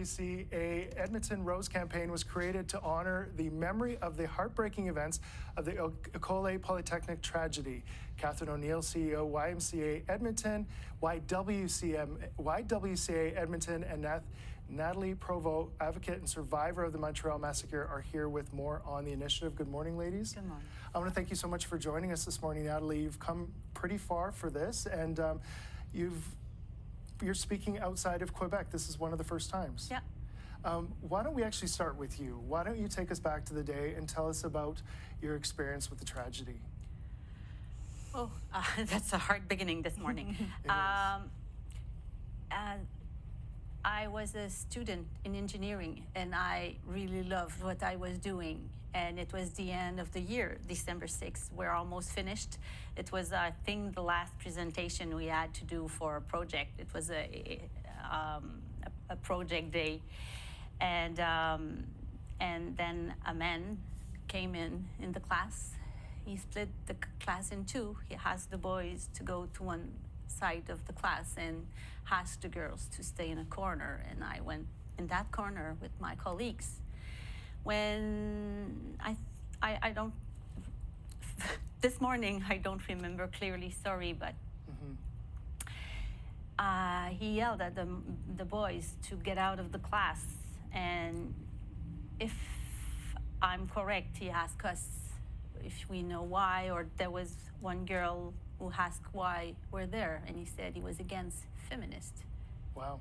YWCA Edmonton Rose Campaign was created to honor the memory of the heartbreaking events of the École Polytechnique tragedy. Katherine O'Neill, CEO, YMCA Edmonton, YWCA Edmonton, and Nathalie Provost, advocate and survivor of the Montreal Massacre, are here with more on the initiative. Good morning, ladies. Good morning. I want to thank you so much for joining us this morning, Nathalie. You've come pretty far for this, and you're speaking outside of Quebec. This is one of the first times. Yeah. Why don't we actually start with you? Why don't you take us back to the day and tell us about your experience with the tragedy? Oh, that's a hard beginning this morning. I was a student in engineering, and I really loved what I was doing. And it was the end of the year, December 6th. We're almost finished. It was, I think, the last presentation we had to do for a project. It was a project day. And then a man came in the class. He split the class in two. He asked the boys to go to one side of the class and asked the girls to stay in a corner. And I went in that corner with my colleagues. When I don't, this morning I don't remember clearly, sorry, but he yelled at the boys to get out of the class. And if I'm correct, he asked us if we know why, or there was one girl who asked why we're there, and he said he was against feminists. Wow.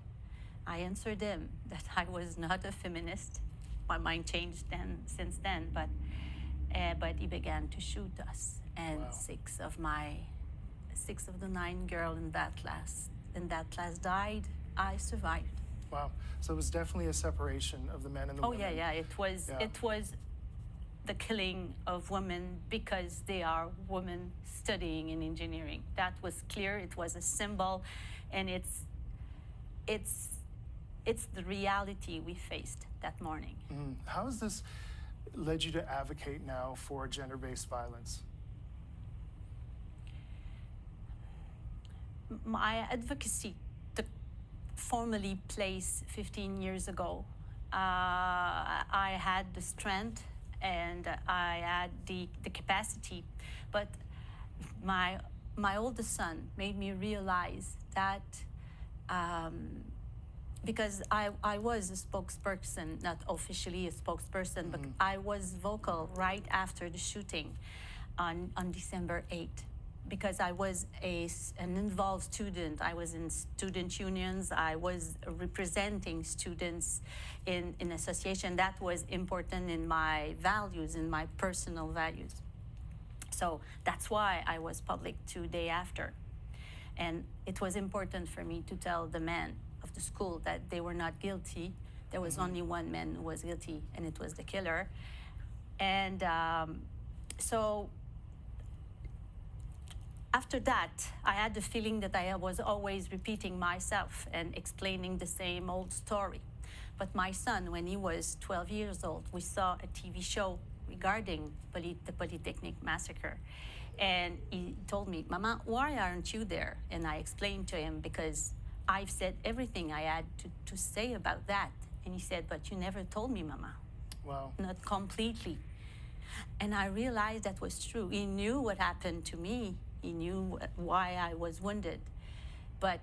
I answered him that I was not a feminist. My mind changed since then, but he began to shoot us, and wow. six of the 9 girls in that class died. I survived. Wow. So it was definitely a separation of the men and the women. Oh yeah. It was the killing of women because they are women studying in engineering. That was clear. It was a symbol, and it's the reality we faced that morning. How has this led you to advocate now for gender-based violence? My advocacy took formally place 15 years ago. I had the strength and I had the capacity, but my oldest son made me realize that because I was a spokesperson, not officially a spokesperson, but I was vocal right after the shooting on December 8th, because I was an involved student. I was in student unions. I was representing students in association. That was important in my values, in my personal values. So that's why I was public 2 days after. And it was important for me to tell the men of the school that they were not guilty. There was only one man who was guilty, and it was the killer. And so after that, I had the feeling that I was always repeating myself and explaining the same old story. But my son, when he was 12 years old, we saw a TV show regarding the Polytechnique massacre. And he told me, "Mama, why aren't you there?" And I explained to him, because I've said everything I had to say about that. And he said, "But you never told me, Mama." Wow. Not completely. And I realized that was true. He knew what happened to me. He knew why I was wounded. But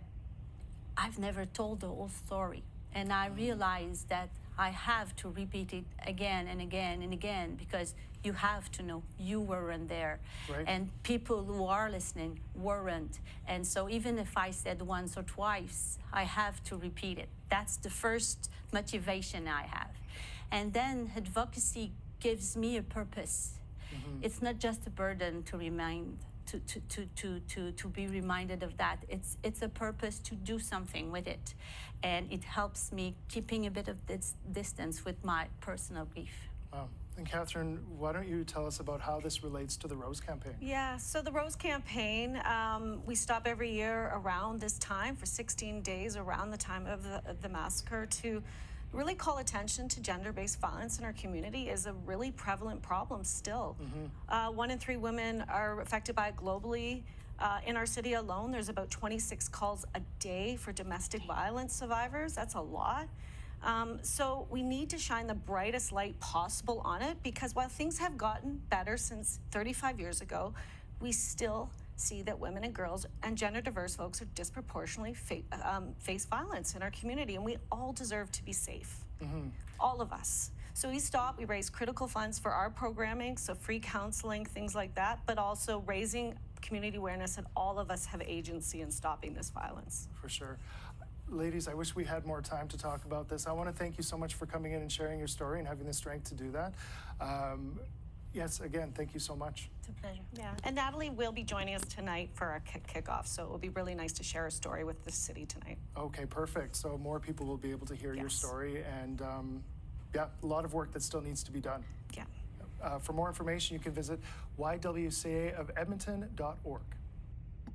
I've never told the whole story. And I realized that I have to repeat it again and again and again, because you have to know you weren't there. Right. And people who are listening weren't. And so even if I said once or twice, I have to repeat it. That's the first motivation I have. And then advocacy gives me a purpose. It's not just a burden to remind, to be reminded of that. It's a purpose to do something with it. And it helps me keeping a bit of this distance with my personal grief. Wow. And Katherine, why don't you tell us about how this relates to the Rose Campaign? Yeah, so the Rose Campaign, we stop every year around this time for 16 days around the time of the massacre to really call attention to gender-based violence in our community. Is a really prevalent problem still. 1 in 3 women are affected by it globally. In our city alone, there's about 26 calls a day for domestic violence survivors. That's a lot. So we need to shine the brightest light possible on it, because while things have gotten better since 35 years ago, we still see that women and girls and gender diverse folks are disproportionately face violence in our community, and we all deserve to be safe. All of us. So we raise critical funds for our programming, so free counseling, things like that, but also raising community awareness that all of us have agency in stopping this violence. For sure. Ladies, I wish we had more time to talk about this. I want to thank you so much for coming in and sharing your story and having the strength to do that. Yes, again, thank you so much. It's a pleasure. Yeah, and Natalie will be joining us tonight for our kickoff, so it will be really nice to share a story with the city tonight. Okay, perfect. So more people will be able to hear your Yes. story, and yeah, a lot of work that still needs to be done. Yeah. For more information, you can visit ywcaofedmonton.org.